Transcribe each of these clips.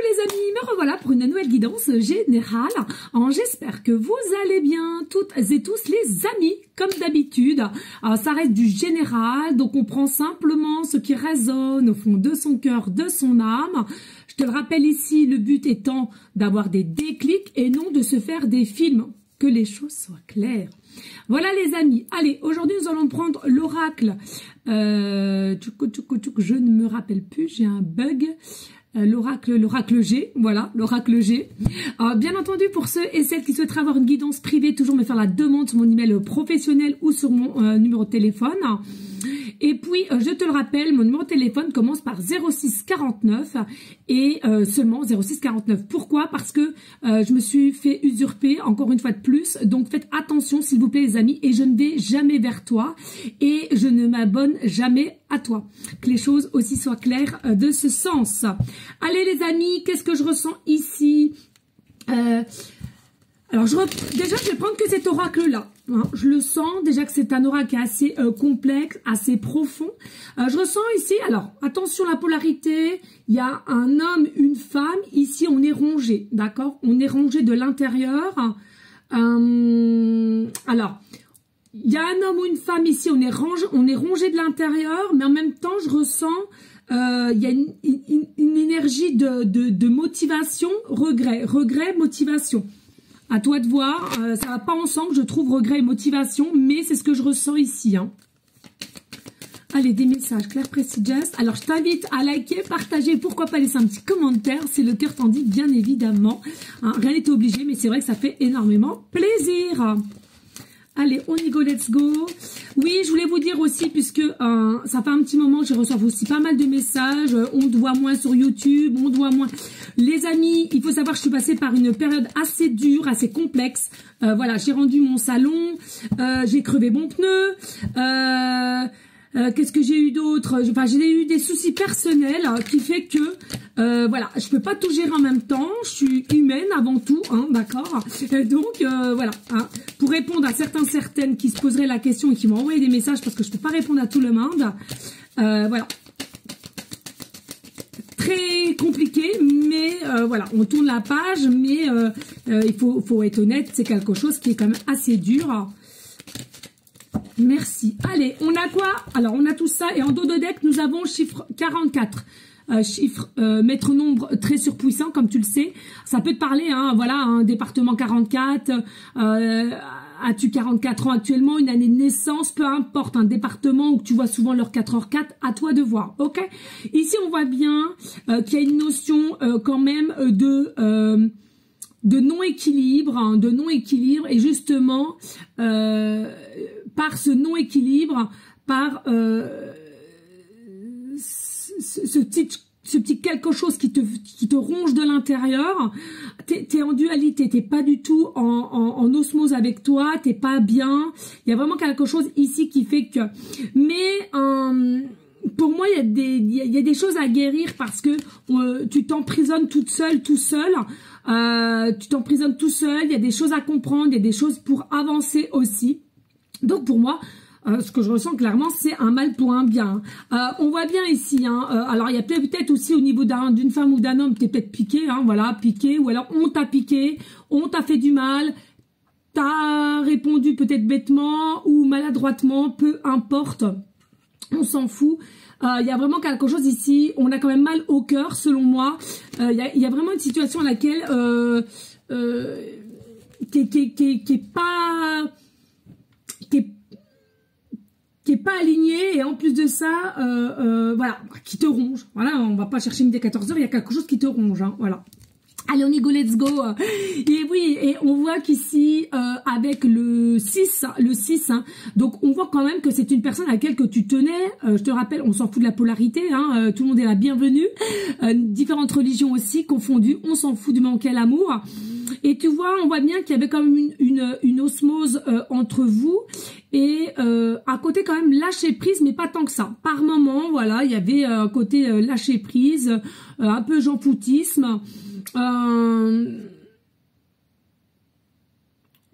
les amis, me revoilà pour une nouvelle guidance générale. J'espère que vous allez bien toutes et tous les amis, comme d'habitude. Ça reste du général, donc on prend simplement ce qui résonne au fond de son cœur, de son âme. Je te le rappelle ici, le but étant d'avoir des déclics et non de se faire des films. Que les choses soient claires. Voilà les amis. Allez, aujourd'hui nous allons prendre l'oracle. Je ne me rappelle plus, j'ai un bug. L'oracle G, voilà, l'oracle G. Bien entendu, pour ceux et celles qui souhaiteraient avoir une guidance privée, toujours me faire la demande sur mon email professionnel ou sur mon numéro de téléphone. Et puis, je te le rappelle, mon numéro de téléphone commence par 06 49 et seulement 06 49. Pourquoi? Parce que je me suis fait usurper, encore une fois de plus. Donc, faites attention, s'il vous plaît, les amis. Et je ne vais jamais vers toi. Et je ne m'abonne jamais à toi. Que les choses aussi soient claires de ce sens. Allez, les amis, qu'est-ce que je ressens ici? Alors, déjà, je vais prendre que cet oracle-là. Hein, je le sens déjà que c'est un oracle qui est assez complexe, assez profond. Je ressens ici, alors, attention la polarité, il y a un homme, une femme. Ici, on est rongé, d'accord? On est rongé de l'intérieur. Alors, il y a un homme ou une femme ici, on est rongé de l'intérieur, mais en même temps, je ressens... il y a une énergie de motivation, regret, motivation. À toi de voir, ça va pas ensemble, je trouve, regret et motivation, mais c'est ce que je ressens ici. Hein. Allez, des messages, Claire Prestigious. Alors, je t'invite à liker, partager, pourquoi pas laisser un petit commentaire, c'est le cœur t'en dit, bien évidemment. Hein, rien n'est obligé, mais c'est vrai que ça fait énormément plaisir. Allez, on y go, let's go. Oui, je voulais vous dire aussi, puisque ça fait un petit moment que je reçois aussi pas mal de messages, on te voit moins sur YouTube, on te voit moins. Les amis, il faut savoir que je suis passée par une période assez dure, assez complexe. Voilà, j'ai rendu mon salon, j'ai crevé mon pneu, qu'est-ce que j'ai eu d'autre? Enfin, j'ai eu des soucis personnels qui fait que voilà, je peux pas tout gérer en même temps. Je suis humaine avant tout, hein, d'accord. Donc voilà, hein, pour répondre à certaines qui se poseraient la question et qui m'ont envoyé des messages parce que je peux pas répondre à tout le monde. Voilà, très compliqué, mais voilà, on tourne la page, mais il faut être honnête, c'est quelque chose qui est quand même assez dur. Merci. Allez, on a quoi? Alors, on a tout ça. Et en dos de deck, nous avons chiffre 44. Chiffre maître nombre très surpuissant, comme tu le sais. Ça peut te parler, hein, voilà, un département 44. As-tu 44 ans actuellement, une année de naissance, peu importe, un département où tu vois souvent leur 4h4, à toi de voir, ok? Ici, on voit bien qu'il y a une notion quand même de non-équilibre, hein, et justement, par ce non-équilibre, par ce petit quelque chose qui te ronge de l'intérieur, t'es en dualité, t'es pas du tout en osmose avec toi, t'es pas bien, il y a vraiment quelque chose ici qui fait que... Mais... pour moi, il y a des choses à guérir parce que tu t'emprisonnes toute seule, tout seul. Tu t'emprisonnes tout seul. Il y a des choses à comprendre, il y a des choses pour avancer aussi. Donc pour moi, ce que je ressens clairement, c'est un mal pour un bien. On voit bien ici. Hein, alors il y a peut-être aussi au niveau d'une femme ou d'un homme, t'es peut-être piqué, hein, voilà, piqué, ou alors on t'a piqué, on t'a fait du mal. T'as répondu peut-être bêtement ou maladroitement, peu importe. On s'en fout. Il y a vraiment quelque chose ici. On a quand même mal au cœur, selon moi. Il y a vraiment une situation à laquelle qui est pas alignée, et en plus de ça, voilà, qui te ronge. Voilà, on va pas chercher midi à 14h. Il y a quelque chose qui te ronge. Hein, voilà. Allez, on y go, let's go. Et oui, et on voit qu'ici, avec le 6, hein, donc on voit quand même que c'est une personne à laquelle que tu tenais. Je te rappelle, on s'en fout de la polarité, hein, tout le monde est la bienvenue. Différentes religions aussi confondues, on s'en fout du manquer à l'amour. Et tu vois, on voit bien qu'il y avait quand même une osmose entre vous. Et à côté quand même lâcher prise, mais pas tant que ça. Par moment, voilà, il y avait un côté lâcher prise, un peu jean-foutisme.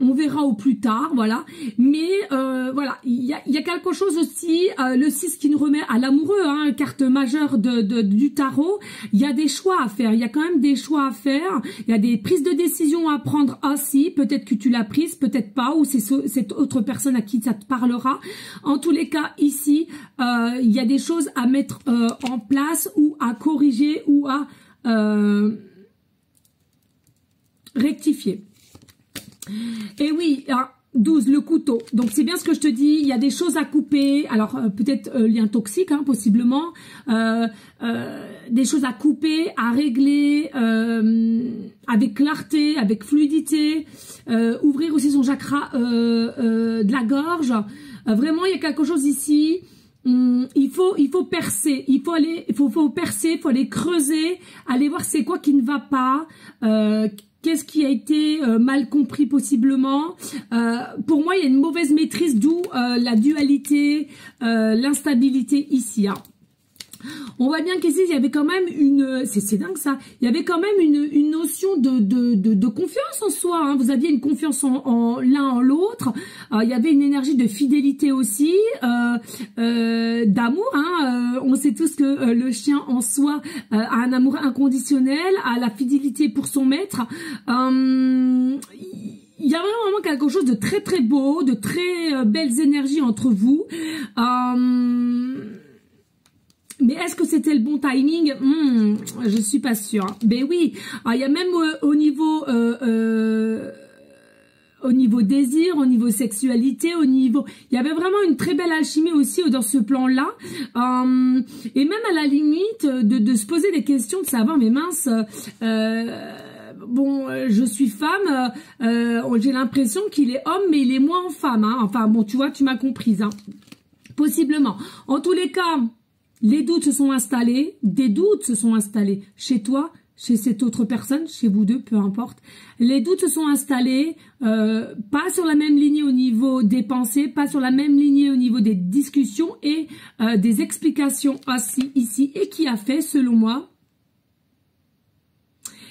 On verra au plus tard, voilà. Mais voilà, il y a quelque chose aussi, le 6 qui nous remet à l'amoureux, hein, carte majeure du tarot. Il y a des choix à faire, il y a quand même des choix à faire. Il y a des prises de décision à prendre aussi. Peut-être que tu l'as prise, peut-être pas, ou c'est cette autre personne à qui ça te parlera. En tous les cas, ici, il y a des choses à mettre en place ou à corriger ou à rectifier. Et oui, 12, le couteau. Donc c'est bien ce que je te dis, il y a des choses à couper. Alors peut-être lien toxique, hein, possiblement. Des choses à couper, à régler avec clarté, avec fluidité. Ouvrir aussi son chakra de la gorge. Vraiment, il y a quelque chose ici. Il faut percer, il faut percer, il faut aller creuser, aller voir c'est quoi qui ne va pas. Qu'est-ce qui a été mal compris possiblement. Pour moi, il y a une mauvaise maîtrise, d'où la dualité, l'instabilité ici. Hein. On voit bien qu'ici, il y avait quand même une... C'est dingue ça. Il y avait quand même une notion de confiance en soi. Hein. Vous aviez une confiance en l'un en l'autre. Il y avait une énergie de fidélité aussi, d'amour. Hein. On sait tous que le chien en soi a un amour inconditionnel, a la fidélité pour son maître. Il y a vraiment quelque chose de très très beau, de très belles énergies entre vous. Mais est-ce que c'était le bon timing? Je suis pas sûre. Ben oui, il y a même au niveau désir, au niveau sexualité, il y avait vraiment une très belle alchimie aussi dans ce plan-là. Et même à la limite de se poser des questions, de savoir, mais mince, bon, je suis femme, j'ai l'impression qu'il est homme, mais il est moins femme. Hein. Enfin bon, tu vois, tu m'as comprise. Hein. Possiblement. En tous les cas, les doutes se sont installés, des doutes se sont installés chez toi, chez cette autre personne, chez vous deux, peu importe. Les doutes se sont installés, pas sur la même lignée au niveau des pensées, pas sur la même lignée au niveau des discussions et des explications aussi ici. Et qui a fait, selon moi,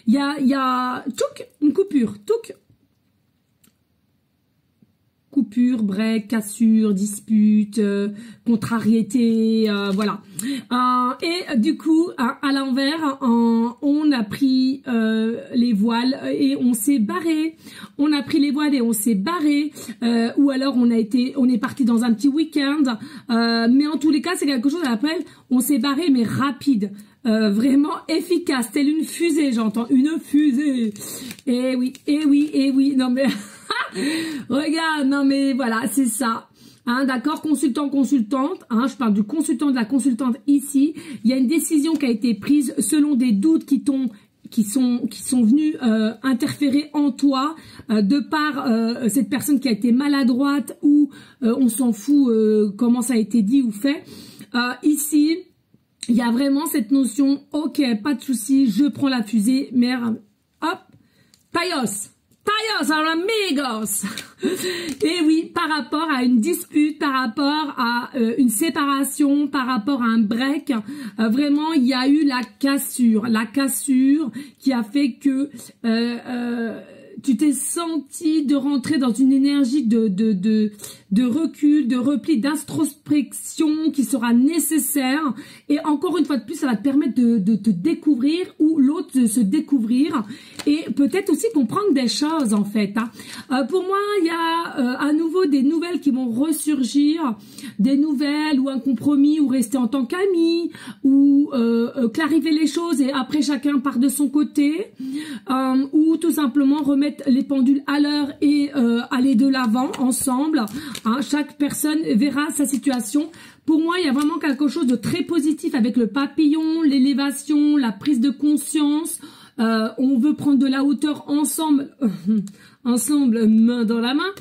il y a touc, une coupure, touc. Coupure, break, cassure, dispute, contrariété, voilà. Et du coup, à l'envers, on a pris les voiles et on s'est barré. On a pris les voiles et on s'est barré. Ou alors on est parti dans un petit week-end. Mais en tous les cas, c'est quelque chose à l'appel. On s'est barré, mais rapide. Vraiment efficace, telle une fusée, j'entends, une fusée. Et oui, non mais... Regarde, non mais voilà, c'est ça. Hein, d'accord, consultant, consultante. Hein, je parle du consultant, de la consultante ici. Il y a une décision qui a été prise selon des doutes qui sont venus interférer en toi de par cette personne qui a été maladroite ou on s'en fout comment ça a été dit ou fait. Ici, il y a vraiment cette notion, ok, pas de souci, je prends la fusée, merde, hop, taillos. Tayos, amigos. Et oui, par rapport à une dispute, par rapport à une séparation, par rapport à un break, vraiment, il y a eu la cassure qui a fait que tu t'es senti de rentrer dans une énergie de recul, de repli, d'introspection qui sera nécessaire. Et encore une fois de plus, ça va te permettre de te découvrir ou l'autre de se découvrir et peut-être aussi comprendre des choses en fait. Hein. Pour moi, il y a à nouveau des nouvelles qui vont ressurgir, des nouvelles ou un compromis ou rester en tant qu'amis ou clarifier les choses et après chacun part de son côté ou tout simplement remettre les pendules à l'heure et aller de l'avant ensemble. Hein, chaque personne verra sa situation. Pour moi, il y a vraiment quelque chose de très positif avec le papillon, l'élévation, la prise de conscience. On veut prendre de la hauteur ensemble, ensemble, main dans la main.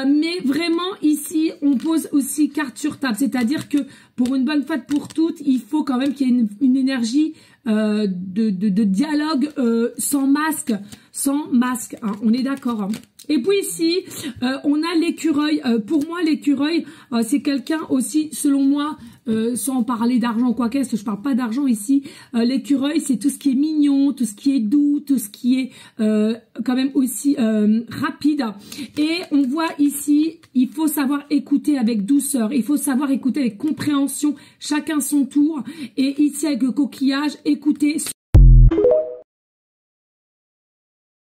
Mais vraiment, ici, on pose aussi carte sur table. C'est-à-dire que pour une bonne fois pour toutes, il faut quand même qu'il y ait une énergie de dialogue sans masque. Hein, on est d'accord. Hein. Et puis ici, on a l'écureuil. Pour moi, l'écureuil, c'est quelqu'un aussi, selon moi, sans parler d'argent, quoi qu'est-ce, je parle pas d'argent ici. L'écureuil, c'est tout ce qui est mignon, tout ce qui est doux, tout ce qui est quand même aussi rapide. Et on voit ici, il faut savoir écouter avec douceur, il faut savoir écouter avec compréhension, chacun son tour. Et ici avec le coquillage, écoutez